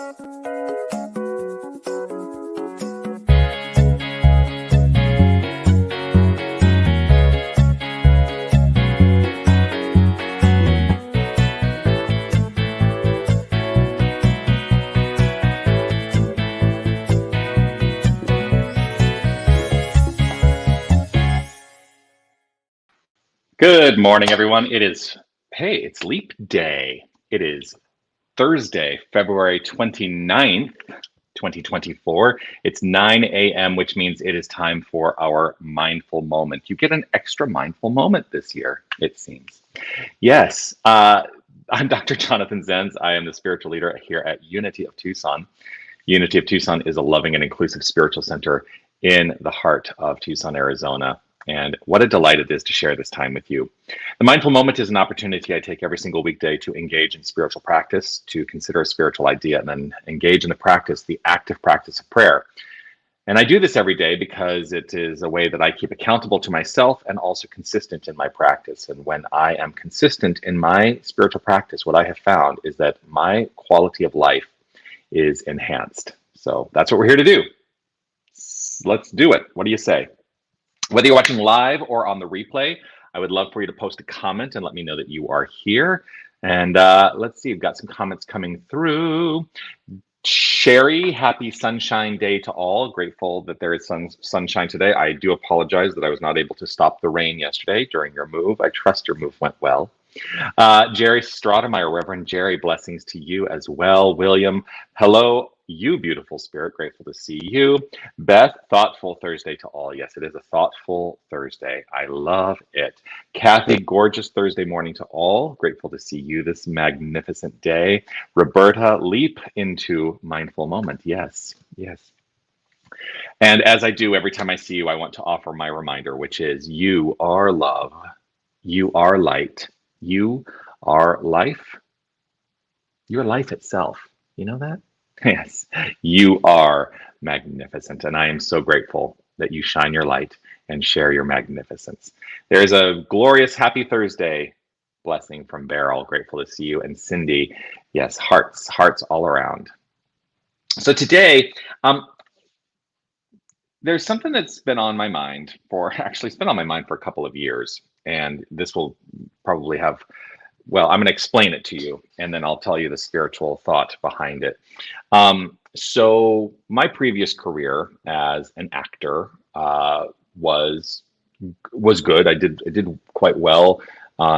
Good morning, everyone. It's leap day. It is Thursday, February 29th, 2024. It's 9 a.m., which means it is time for our mindful moment. You get an extra mindful moment this year, it seems. Yes, I'm Dr. Jonathan Zenz. I am the spiritual leader here at Unity of Tucson. Unity of Tucson is a loving and inclusive spiritual center in the heart of Tucson, Arizona. And what a delight it is to share this time with you. The mindful moment is an opportunity I take every single weekday to engage in spiritual practice, to consider a spiritual idea, and then engage in the active practice of prayer. And I do this every day because it is a way that I keep accountable to myself and also consistent in my practice. And when I am consistent in my spiritual practice, what I have found is that my quality of life is enhanced. So that's what we're here to do. Let's do it. What do you say? Whether you're watching live or on the replay, I would love for you to post a comment and let me know that you are here. And let's see, we've got some comments coming through. Sherry, happy sunshine day to all. Grateful that there is sunshine today. I do apologize that I was not able to stop the rain yesterday during your move. I trust your move went well. Jerry Stratemeyer, Reverend Jerry, blessings to you as well. William, hello, you beautiful spirit, grateful to see you. Beth, thoughtful Thursday to all. Yes, it is a thoughtful Thursday. I love it. Kathy, gorgeous Thursday morning to all. Grateful to see you this magnificent day. Roberta, leap into mindful moment. Yes, yes. And as I do every time I see you, I want to offer my reminder, which is you are love, you are light, you are life. You're life itself. You know that? Yes, you are magnificent. And I am so grateful that you shine your light and share your magnificence. There's a glorious happy Thursday blessing from Beryl. Grateful to see you. And Cindy, yes, hearts all around. So today, there's something that's been on my mind it's been on my mind for a couple of years. And this will probably have, well, I'm going to explain it to you, and then I'll tell you the spiritual thought behind it. So my previous career as an actor was good. I did quite well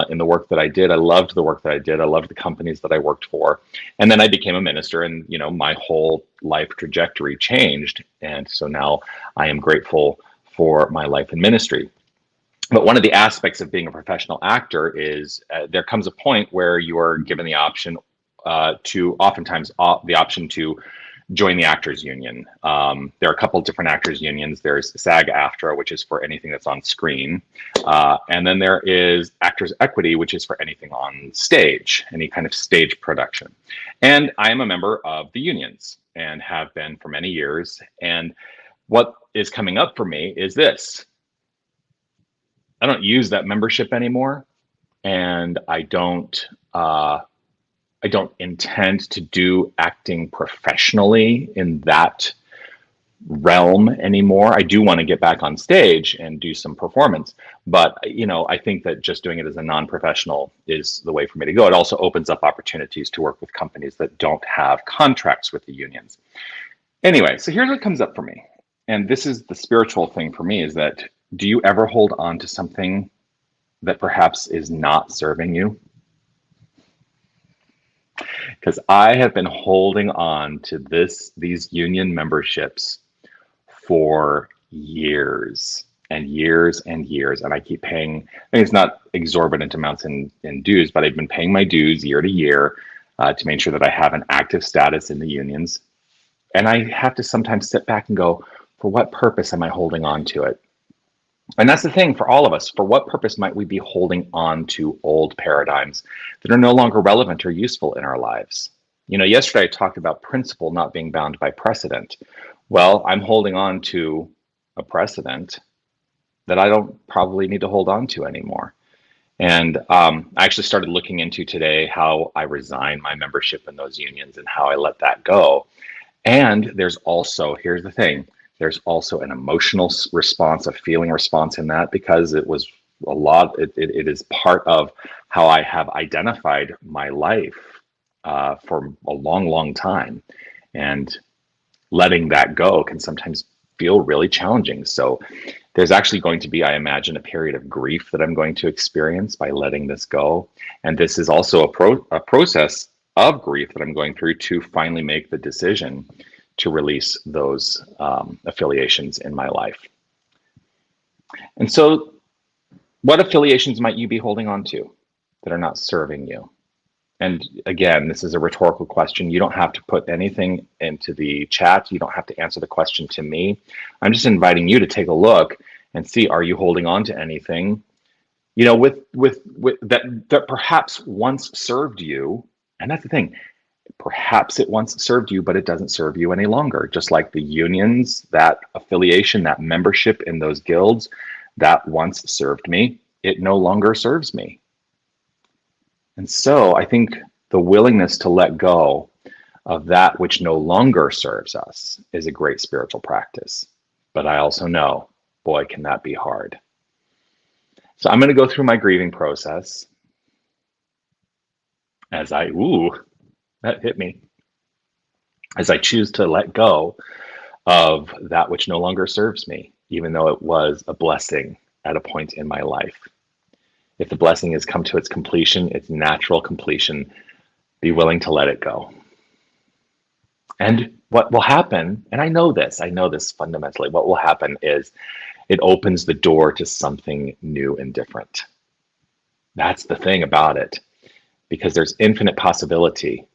in the work that I did. I loved the work that I did. I loved the companies that I worked for. And then I became a minister, and my whole life trajectory changed. And so now I am grateful for my life in ministry. But one of the aspects of being a professional actor is there comes a point where you are given the option to join the actors union. There are a couple of different actors unions. There's SAG-AFTRA, which is for anything that's on screen. And then there is Actors Equity, which is for anything on stage, any kind of stage production. And I am a member of the unions and have been for many years. And what is coming up for me is this. I don't use that membership anymore, and I don't intend to do acting professionally in that realm anymore. I do want to get back on stage and do some performance, but I think that just doing it as a non-professional is the way for me to go. It also opens up opportunities to work with companies that don't have contracts with the unions. Anyway, so here's what comes up for me, and this is the spiritual thing for me, is that do you ever hold on to something that perhaps is not serving you? Because I have been holding on to these union memberships for years and years and years. And I keep paying, it's not exorbitant amounts in dues, but I've been paying my dues year to year to make sure that I have an active status in the unions. And I have to sometimes sit back and go, for what purpose am I holding on to it? And that's the thing for all of us. For what purpose might we be holding on to old paradigms that are no longer relevant or useful in our lives? Yesterday I talked about principle not being bound by precedent. Well, I'm holding on to a precedent that I don't probably need to hold on to anymore. And I actually started looking into today how I resign my membership in those unions and how I let that go. And there's also, here's the thing, there's also an emotional response, a feeling response in that, because it was a lot, it is part of how I have identified my life for a long, long time. And letting that go can sometimes feel really challenging. So there's actually going to be, I imagine, a period of grief that I'm going to experience by letting this go. And this is also a process of grief that I'm going through to finally make the decision to release those affiliations in my life. And so, what affiliations might you be holding on to that are not serving you? And again, this is a rhetorical question. You don't have to put anything into the chat. You don't have to answer the question to me. I'm just inviting you to take a look and see, are you holding on to anything, you know, with that perhaps once served you? And that's the thing. Perhaps it once served you, but it doesn't serve you any longer. Just like the unions, that affiliation, that membership in those guilds, that once served me, it no longer serves me. And so I think the willingness to let go of that which no longer serves us is a great spiritual practice. But I also know, boy, can that be hard. So I'm going to go through my grieving process as that hit me. As I choose to let go of that which no longer serves me, even though it was a blessing at a point in my life. If the blessing has come to its completion, its natural completion, be willing to let it go. And what will happen, and I know this fundamentally, what will happen is it opens the door to something new and different. That's the thing about it, because there's infinite possibility.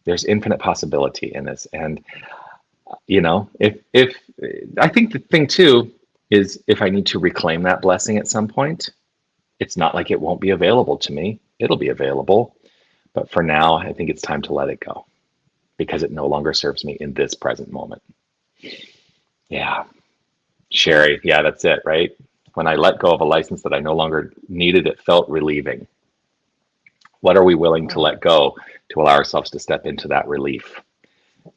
There's infinite possibility in this. And, you know, if I think the thing too is if I need to reclaim that blessing at some point, it's not like it won't be available to me. It'll be available. But for now, I think it's time to let it go because it no longer serves me in this present moment. Yeah. Sherry, yeah, that's it, right? When I let go of a license that I no longer needed, it felt relieving. What are we willing to let go to allow ourselves to step into that relief?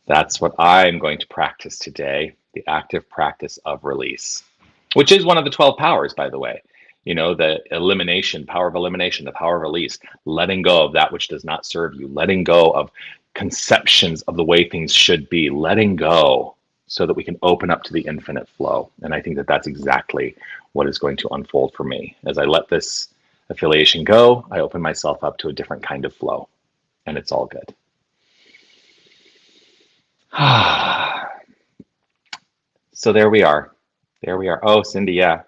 That's what I'm going to practice today, the active practice of release, which is one of the 12 powers, by the way. You know, the elimination, power of elimination, the power of release, letting go of that which does not serve you, letting go of conceptions of the way things should be, letting go so that we can open up to the infinite flow. And I think that that's exactly what is going to unfold for me. As I let this affiliation go, I open myself up to a different kind of flow, and it's all good. So there we are. There we are. Oh, Cindy, yeah.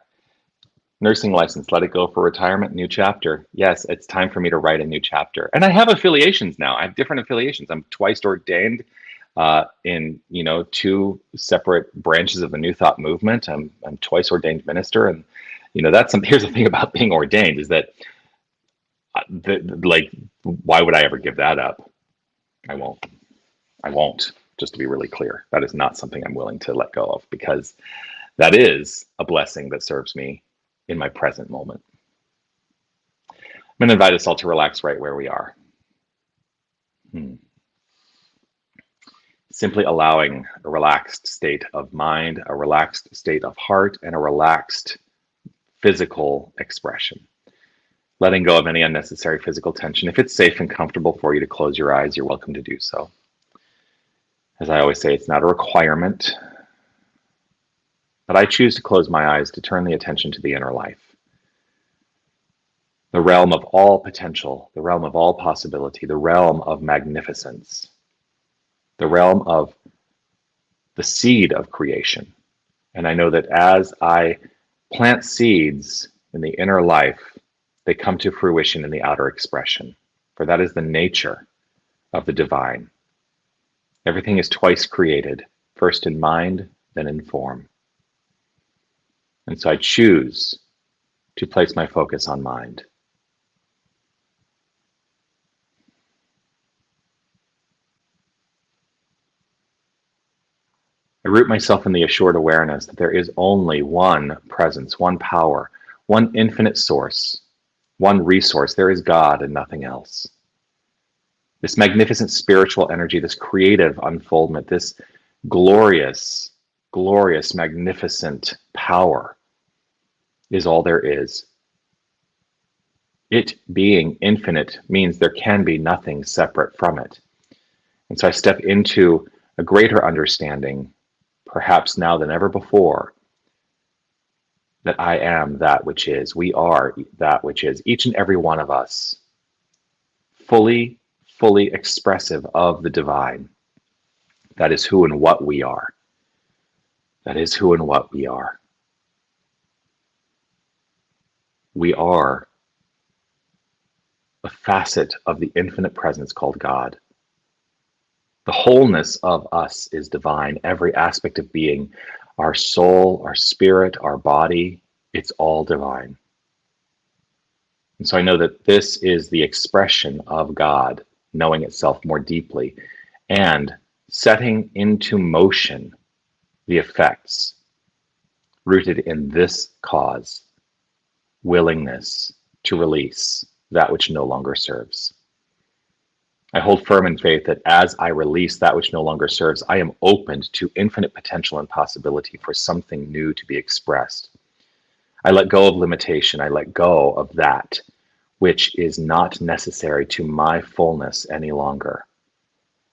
Nursing license, let it go for retirement, new chapter. Yes, it's time for me to write a new chapter. And I have affiliations now. I have different affiliations. I'm twice ordained in, you know, 2 separate branches of the New Thought movement. I'm twice ordained minister. And, you know, here's the thing about being ordained is that, like, why would I ever give that up? I won't, just to be really clear. That is not something I'm willing to let go of because that is a blessing that serves me in my present moment. I'm going to invite us all to relax right where we are. Simply allowing a relaxed state of mind, a relaxed state of heart, and a relaxed physical expression. Letting go of any unnecessary physical tension. If it's safe and comfortable for you to close your eyes, you're welcome to do so. As I always say, it's not a requirement, but I choose to close my eyes to turn the attention to the inner life. The realm of all potential, the realm of all possibility, the realm of magnificence, the realm of the seed of creation. And I know that as I plant seeds in the inner life, they come to fruition in the outer expression, for that is the nature of the divine. Everything is twice created, first in mind, then in form. And so I choose to place my focus on mind. I root myself in the assured awareness that there is only one presence, one power, one infinite source, one resource. There is God and nothing else. This magnificent spiritual energy, this creative unfoldment, this glorious, glorious, magnificent power is all there is. It being infinite means there can be nothing separate from it. And so I step into a greater understanding, perhaps now than ever before, that I am that which is. We are that which is. Each and every one of us, fully expressive of the divine. That is who and what we are. That is who and what we are. We are a facet of the infinite presence called God. The wholeness of us is divine. Every aspect of being, our soul, our spirit, our body, it's all divine. And so I know that this is the expression of God, knowing itself more deeply and setting into motion the effects rooted in this cause, willingness to release that which no longer serves. I hold firm in faith that as I release that which no longer serves, I am opened to infinite potential and possibility for something new to be expressed. I let go of limitation. I let go of that which is not necessary to my fullness any longer.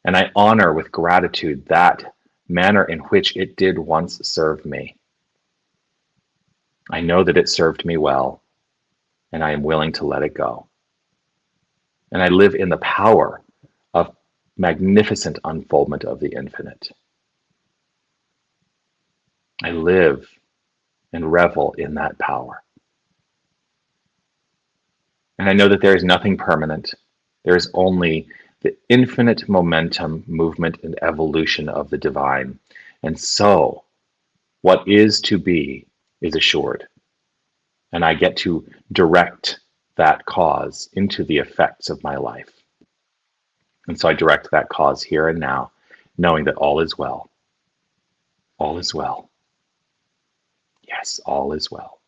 And I honor with gratitude that manner in which it did once serve me. I know that it served me well, and I am willing to let it go. And I live in the power of magnificent unfoldment of the infinite. I live and revel in that power. And I know that there is nothing permanent. There is only the infinite momentum, movement, and evolution of the divine. And so, what is to be is assured. And I get to direct that cause into the effects of my life. And so I direct that cause here and now, knowing that all is well. All is well. Yes, all is well.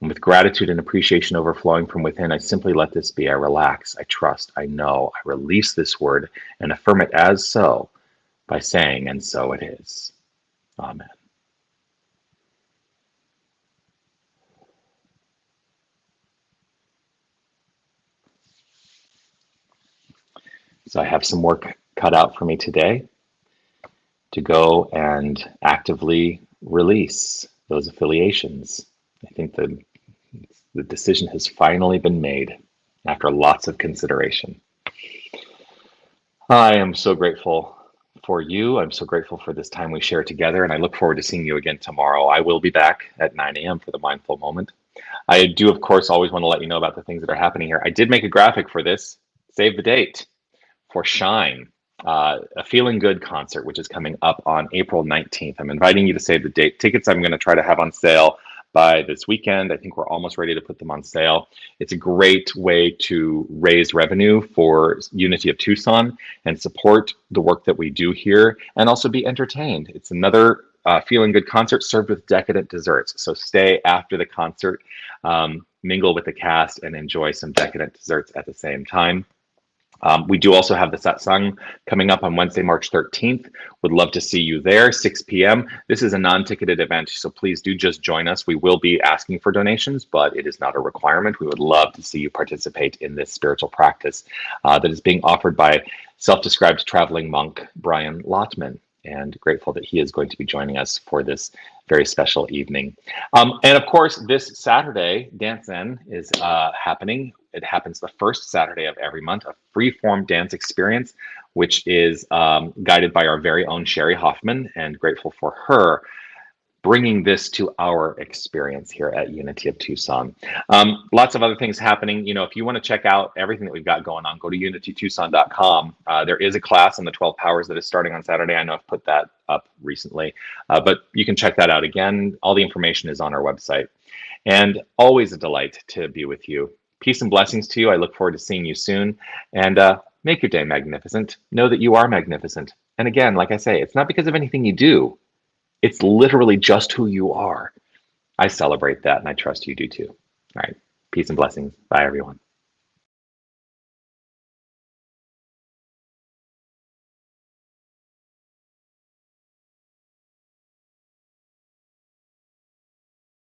And with gratitude and appreciation overflowing from within, I simply let this be. I relax, I trust, I know, I release this word and affirm it as so by saying, and so it is. Amen. So I have some work cut out for me today to go and actively release those affiliations. I think the decision has finally been made after lots of consideration. I am so grateful for you. I'm so grateful for this time we share together, and I look forward to seeing you again tomorrow. I will be back at 9 a.m. for the Mindful Moment. I do, of course, always want to let you know about the things that are happening here. I did make a graphic for this. Save the date for Shine, a Feeling Good concert, which is coming up on April 19th. I'm inviting you to save the date. Tickets I'm going to try to have on sale by this weekend. I think we're almost ready to put them on sale. It's a great way to raise revenue for Unity of Tucson and support the work that we do here and also be entertained. It's another Feeling Good concert served with decadent desserts. So stay after the concert, mingle with the cast, and enjoy some decadent desserts at the same time. We do also have the satsang coming up on Wednesday, March 13th. Would love to see you there, 6 p.m. This is a non-ticketed event, so please do just join us. We will be asking for donations, but it is not a requirement. We would love to see you participate in this spiritual practice that is being offered by self-described traveling monk Brian Lotman, and grateful that he is going to be joining us for this very special evening. And of course, this Saturday, Dance Zen is happening. It happens the first Saturday of every month, a free-form dance experience, which is guided by our very own Sherry Hoffman, and grateful for her bringing this to our experience here at Unity of Tucson. Lots of other things happening. You know, if you want to check out everything that we've got going on, go to unitytucson.com. There is a class on the 12 powers that is starting on Saturday. I know I've put that up recently, but you can check that out again. All the information is on our website. And always a delight to be with you. Peace and blessings to you. I look forward to seeing you soon. And make your day magnificent. Know that you are magnificent. And again, like I say, it's not because of anything you do. It's literally just who you are. I celebrate that, and I trust you do too. All right. Peace and blessings. Bye, everyone.